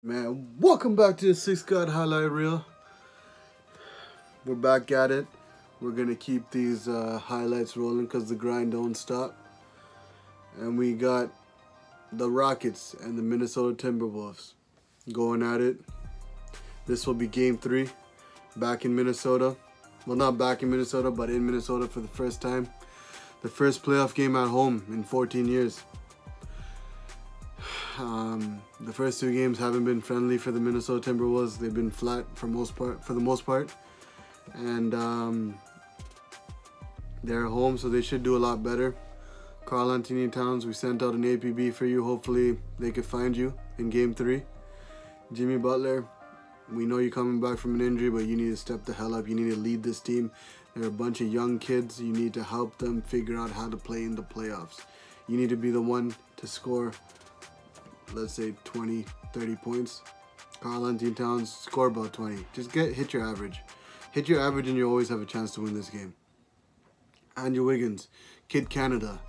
Man, welcome back to the Six God Highlight Reel. We're back at it. We're gonna keep these highlights rolling because the grind don't stop. And we got the Rockets and the Minnesota Timberwolves going at it. This will be Game 3, back in Minnesota. Well, not back in Minnesota, but in Minnesota for the first time. The first playoff game at home in 14 years. The first two games haven't been friendly for the Minnesota Timberwolves. They've been flat for the most part, and they're at home, so they should do a lot better. Karl Anthony Towns, we sent out an APB for you. Hopefully, they could find you in Game 3. Jimmy Butler, we know you're coming back from an injury, but you need to step the hell up. You need to lead this team. They're a bunch of young kids. You need to help them figure out how to play in the playoffs. You need to be the one to score, let's say 20, 30 points. Karl Anthony Towns, score about 20. Just hit your average. Hit your average and you always have a chance to win this game. Andrew Wiggins, Kid Canada.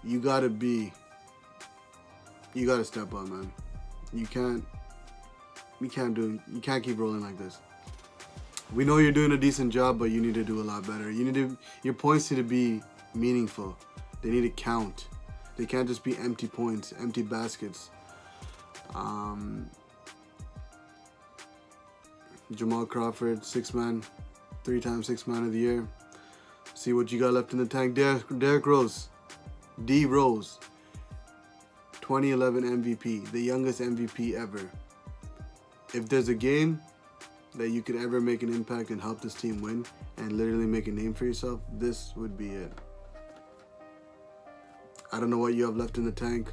You gotta step up, man. You can't keep rolling like this. We know you're doing a decent job, but you need to do a lot better. Your points need to be meaningful. They need to count. They can't just be empty points, empty baskets. Jamal Crawford, 6-man, 3-time 6-man of the year. See what you got left in the tank. Derrick Rose, D Rose, 2011 MVP, the youngest MVP ever. If there's a game that you could ever make an impact and help this team win and literally make a name for yourself, this would be it. I don't know what you have left in the tank.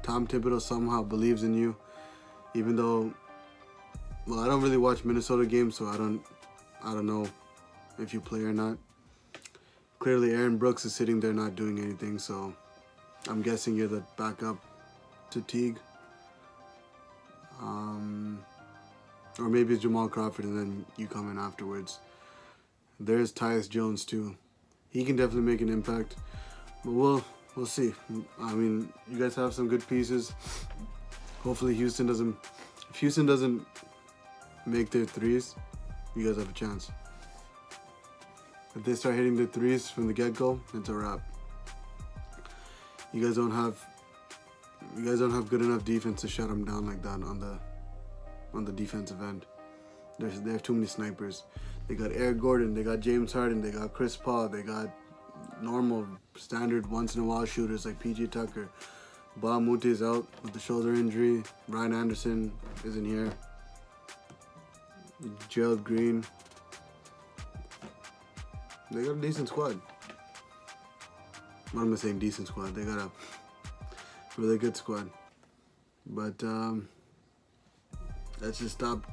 Tom Thibodeau somehow believes in you, even though, well, I don't really watch Minnesota games, so I don't know if you play or not. Clearly, Aaron Brooks is sitting there not doing anything, so I'm guessing you're the backup to Teague. Or maybe it's Jamal Crawford and then you come in afterwards. There's Tyus Jones too. He can definitely make an impact, but we'll see. I mean, you guys have some good pieces. Hopefully if Houston doesn't make their threes, you guys have a chance. If they start hitting their threes from the get-go, it's a wrap. You guys don't have good enough defense to shut them down like that on the defensive end. They have too many snipers. They got Eric Gordon, they got James Harden, they got Chris Paul, they got normal, standard, once-in-a-while shooters like PJ Tucker. Ba Mute is out with the shoulder injury. Ryan Anderson isn't here. Gerald Green. They got a decent squad. What am I saying, decent squad? They got a really good squad. But let's just stop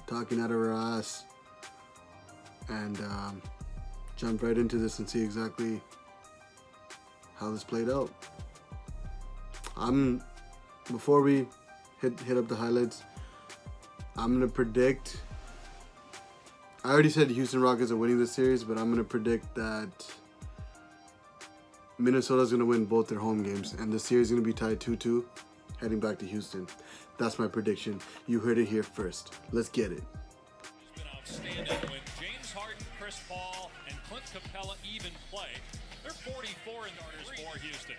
talking out of our ass and jump right into this and see exactly how this played out. Before we hit up the highlights, I'm gonna predict. I already said the Houston Rockets are winning this series, but I'm gonna predict that Minnesota's gonna win both their home games, and the series is gonna be tied 2-2, heading back to Houston. That's my prediction. You heard it here first. Let's get it. It's been outstanding when James Harden, Chris Paul, and Clint Capella even play. They're 44 in starters for Houston.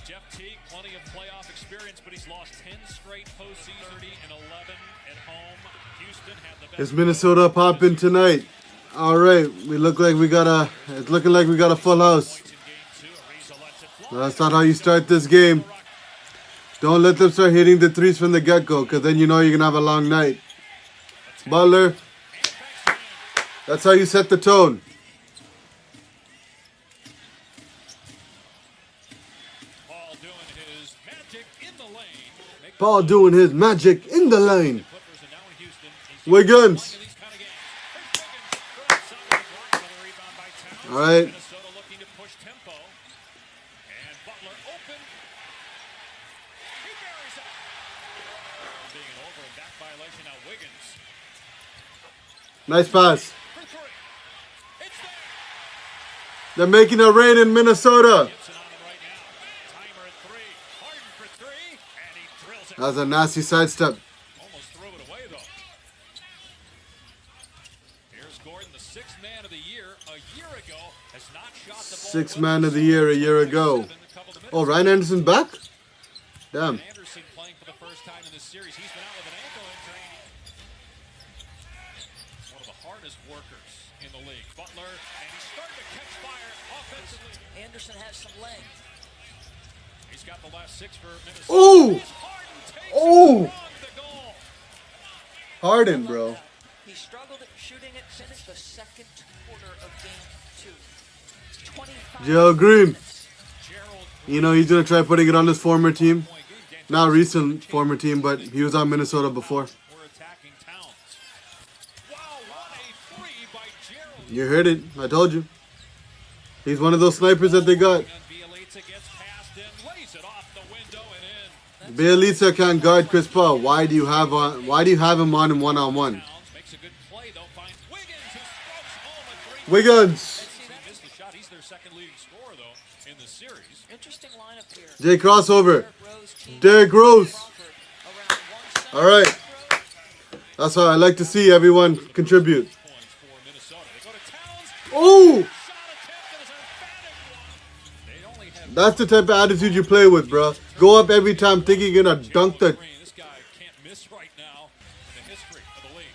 Jeff Teague, plenty of playoff experience, but he's lost 10 straight postseason, 30-11 at home. Houston had the best. Is Minnesota popping tonight? All right, it's looking like we got a full house. That's not how you start this game. Don't let them start hitting the threes from the get-go, because then you know you're going to have a long night. Butler, that's how you set the tone. Paul doing his magic in the lane. Wiggins. All right. Nice pass. They're making it rain in Minnesota. That's a nasty sidestep. Almost threw it away, though. Here's Gordon, the sixth man of the year. A year ago, has not shot the ball. Sixth man of the year a year ago. Oh, Ryan Anderson back? Damn. Anderson playing for the first time in this series. He's been out with an ankle injury. One of the hardest workers in the league. Butler, and he's starting to catch fire offensively. Anderson has some length. He's got the last six for Minnesota. Oh! Oh! The goal. Harden, bro. He struggled at shooting it, finished the second quarter of game 2. 25 Joe Green. minutes. Gerald You know, he's going to try putting it on his former team. Not recent former team, but he was on Minnesota before. we're attacking Towns. Wow, what a three by Gerald. You heard it. I told you. He's one of those snipers that they got. And Bielitsa gets past him, lays it off the window and in. Bielitsa can't guard Chris Paul. Why do you have him on him one-on-one? Towns makes a good play though, finds Wiggins who strokes home a three. Wiggins. He missed the shot. He's their second leading scorer though in the series. Interesting lineup here. Jay crossover. Rose, Teague, Derrick Rose. Crawford around one side. All right. That's what I like to see everyone contribute. Points for Minnesota. They go to Towns. Oh! Shot attempt is emphatic one. They only have That's the type of attitude you play with, bro. Go up every time thinking you're going to dunk the... Green. This guy can't miss right now in the history of the league.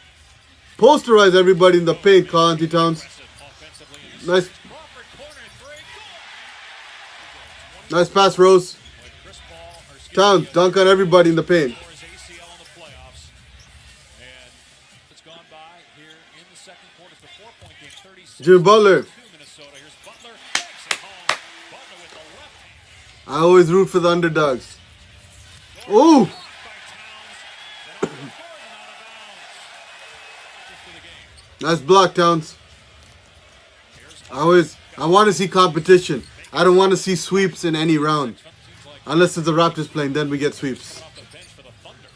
Posterize everybody in the paint, Karl Anthony Towns. Offensively, Nice, Crawford corner three. nice pass, Rose. When Chris Paul or excuse Towns, me, dunk on everybody in the paint. tore his ACL in the playoffs, and it's gone by here in the second quarter. It's the 4-point game, 36 Jimmy Butler. to Minnesota. Here's Butler, takes it home. Butler with the left hand. I always root for the underdogs. Oh! By Towns, then off the Gordon out of bounds. Just to the game. Nice block, Towns. Here's I want to see competition. I don't want to see sweeps in any round. seems like Unless it's the Raptors playing, then we get sweeps. off the bench for the Thunder.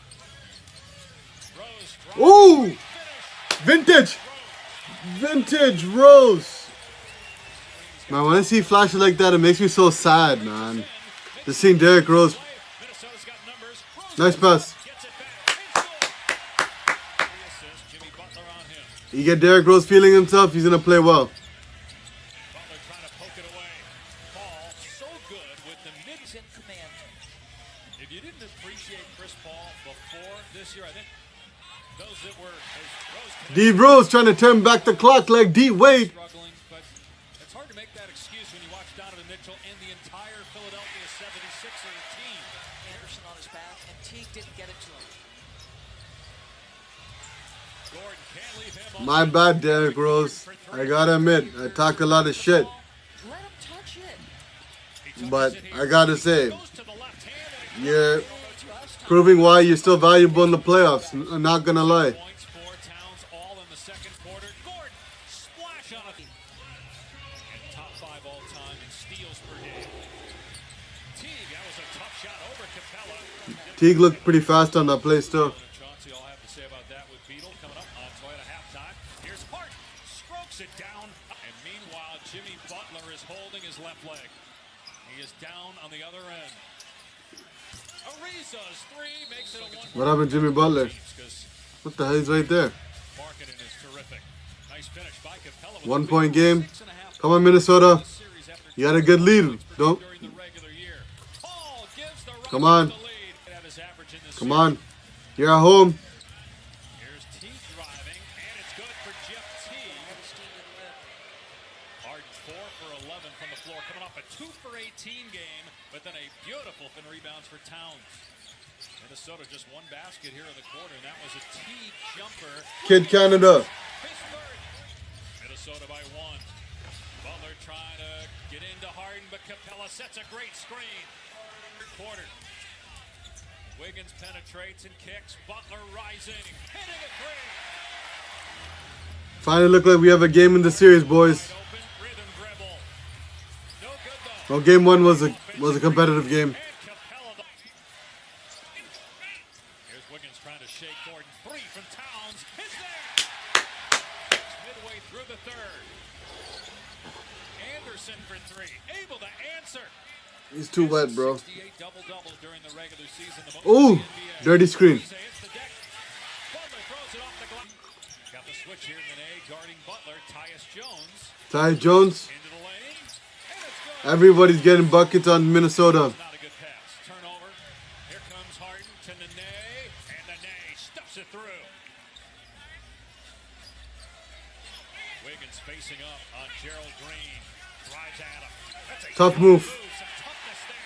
Rose, Ooh! Vintage! Vintage Rose! Man, when I see flashes like that, it makes me so sad, man. Just seeing Derrick Rose. Minnesota's got numbers. Rose Nice pass. gets it back. Three assists. Jimmy Butler on him. You get Derrick Rose feeling himself, he's going to play well. Butler trying to poke it away. Paul, so good with the mid. He's in command. If you didn't appreciate Chris Paul before this year, I think those that were as Rose D Rose trying to turn back the clock like D Wade. struggling, but it's hard to make that excuse when you watch Donovan Mitchell and the entire Philadelphia 76er team. Anderson on his back, and Teague didn't get it to him. Gordon can't leave him My bad, Derrick Rose. I gotta admit, I talked a lot of shit. Let him touch it. But I gotta say, Goes to the left hand and you're Go to us. proving why you're still valuable in the playoffs. I'm not gonna lie. points for Towns all in the second quarter. Gordon, splash on it. And top 5 all time in steals per game. Teague, that was a tough shot over Capella. Teague looked pretty fast on that play still. Chauncey, all I have to say about that with Beetle coming up on Toyota halftime. Here's Hart, strokes it down. And meanwhile, Jimmy Butler is holding his left leg. He is down on the other end. Ariza's three makes it a one. What happened to Jimmy Butler? Because What the hell? He's right there. Marketing is terrific. Nice finish by Capella. 1 point game. Come on, Minnesota. You had a good lead. Don't. During the regular year. Paul gives the Come on. Rockets the lead. Have his average in this Come on. You're at home. Here's Teague driving, and it's good for Jeff Teague. Harden 4 for 11 from the floor, coming off a 2 for 18 game, but then a beautiful fin rebounds for Towns. Minnesota just one basket here in the quarter, and that was a Teague jumper. Kid Canada. His third. Minnesota by 1. Butler trying to get into Harden, but Capella sets a great screen. Third quarter. Wiggins penetrates and kicks. Butler rising, hitting a three. Finally look like we have a game in the series, boys. Wide open, rhythm dribble. No good though. Well, game one was a competitive game. And Capella. Here's Wiggins trying to shake Gordon. 3 from Towns. Is there. Midway through the third. Anderson for 3. Able to answer. He's too wet, bro. 68 double-double during the regular season. The most Ooh, in the NBA. dirty screen. Hits the deck. Butler throws it off the glass. Got the switch here. Nene guarding Butler. Tyus Jones Tyus Jones. into the lane. And it's good. Everybody's getting buckets on Minnesota. Not a good pass. Turnover. Here comes Harden to Nene. And Nene stuffs it through. Wiggins facing up on Gerald Green. Drives at him. That's a Tough huge move. Some toughness there.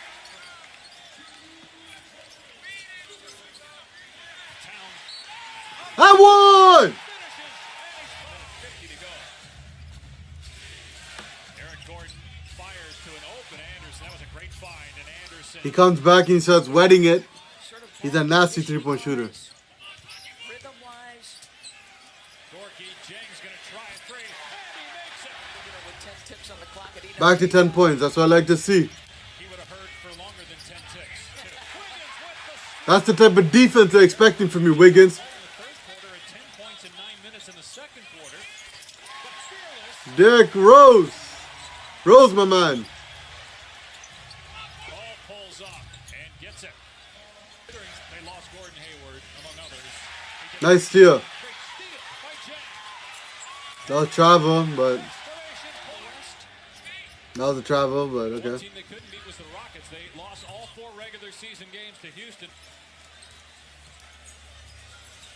Towns I won! finishes. And he's 50 to go. Eric Gordon fires to an open Anderson. That was a great find. And Anderson. He comes back and he starts wetting it. Sort of He's a nasty three-point shooter. Rhythm-wise, Gorky Jang's going to try a three. And he makes it. with 10 ticks on the clock. And he Back to 10 points. That's what I like to see. He would have heard for longer than 10 ticks. Wiggins with the That's the type of defense they're expecting from you, Wiggins. in the third quarter at 10 points in 9 minutes in the second quarter. But fearless. Derrick Rose. Rose, my man. Ball pulls up and gets it. They lost Gordon Hayward, among others. He gets Nice steal. a great steal by Jang. That was travel, but Restoration for West. that was a travel, but One okay. team they couldn't beat was the Rockets. They lost all 4 regular season games to Houston.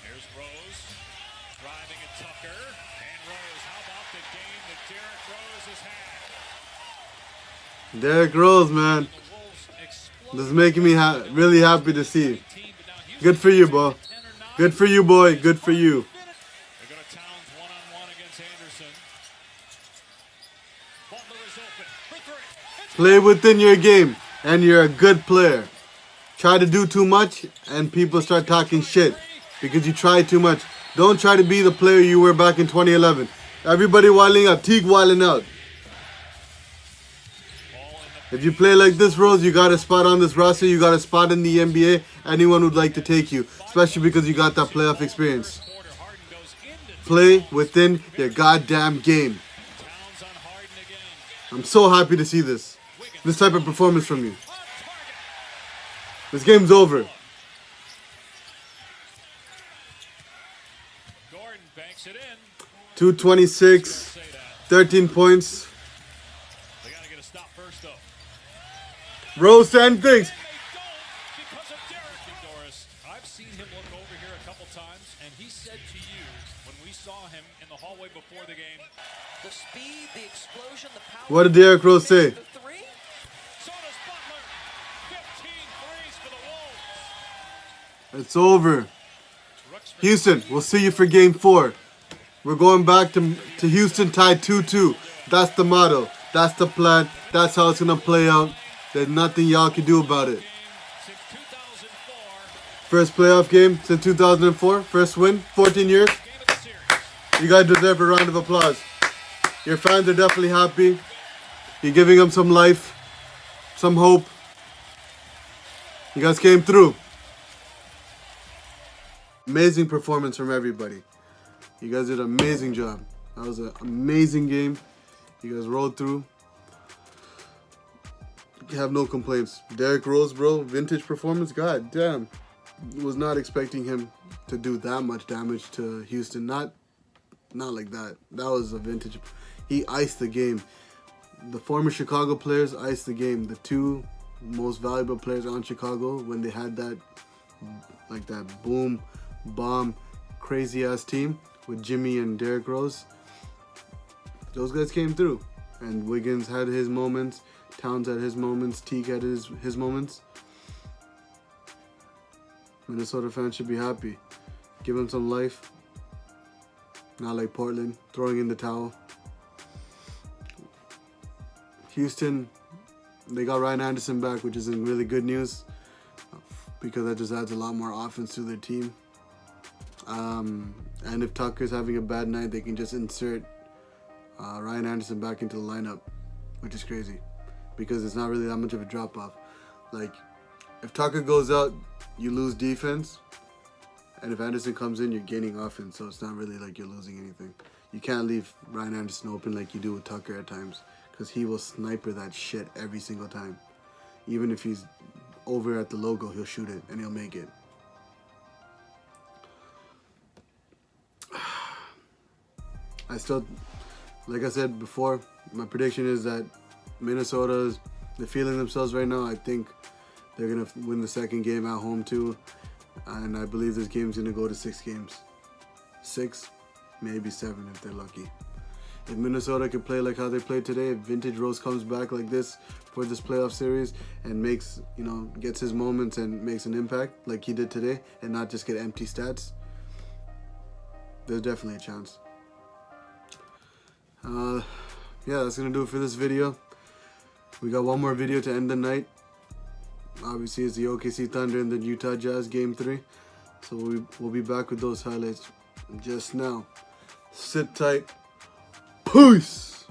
Here's Rose driving at Tucker. And Rose, how about the game that Derrick Rose has had? Derrick Rose, man. The Wolves explode. This is making me really happy to see. Team, but now Houston Good for you, boy. 10 or 9. Good for you, boy. Good for you. They go to Towns one-on-one against Anderson. Butler is open for 3. It's Play within your game, and you're a good player. Try to do too much, and people start talking shit because you try too much. Don't try to be the player you were back in 2011. Everybody wilding up. Teague wilding out. If you play like this, Rose, you got a spot on this roster. You got a spot in the NBA. Anyone would like to take you, especially because you got that playoff experience. quarter. Harden goes into Play within your goddamn game. Towns on Harden again. I'm so happy to see this. This type of performance from you. On target. This game's over. Gordon banks it in. 226, Say that. 13 points. They got to get a stop first, though. Rose 10 things. They don't because of Derrick Doris. I've seen him look over here a couple times, and he said to you when we saw him in the hallway before the game, the speed, the explosion, the power. What did Derrick Rose say? The three. so does Butler. 15 threes for the Wolves. It's over. Houston, we'll see you for game 4. We're going back to Houston tied 2-2. That's the motto. That's the plan. That's how it's going to play out. There's nothing y'all can do about it. Since 2004, First playoff game since 2004. First win. 14 years. game of the series. You guys deserve a round of applause. Your fans are definitely happy. You're giving them some life, some hope. You guys came through. Amazing performance from everybody. You guys did an amazing job. That was an amazing game. You guys rolled through. You have no complaints. Derrick Rose, bro, vintage performance. God damn. Was not expecting him to do that much damage to Houston. Not like that. That was a vintage. He iced the game. The former Chicago players iced the game. The 2 most valuable players on Chicago when they had that, like that boom, bomb, crazy ass team with Jimmy and Derrick Rose. Those guys came through. And Wiggins had his moments. Towns had his moments. Teague had his moments. Minnesota fans should be happy. Give him some life. Not like Portland, throwing in the towel. Houston, they got Ryan Anderson back, which is really good news because that just adds a lot more offense to their team. And if Tucker's having a bad night, they can just insert Ryan Anderson back into the lineup, which is crazy because it's not really that much of a drop-off. Like, if Tucker goes out, you lose defense, and if Anderson comes in, you're gaining offense, so it's not really like you're losing anything. You can't leave Ryan Anderson open like you do with Tucker at times because he will sniper that shit every single time. Even if he's over at the logo, he'll shoot it and he'll make it. I still, like I said before, my prediction is that Minnesota's, they're feeling themselves right now. I think they're going to win the second game at home too. And I believe this game's going to go to 6 games. 6, maybe 7 if they're lucky. If Minnesota can play like how they played today, if Vintage Rose comes back like this for this playoff series and makes, gets his moments and makes an impact like he did today and not just get empty stats, there's definitely a chance. Yeah, that's going to do it for this video. We got one more video to end the night. Obviously, it's the OKC Thunder and the Utah Jazz Game 3. So we'll be back with those highlights just now. Sit tight. Peace!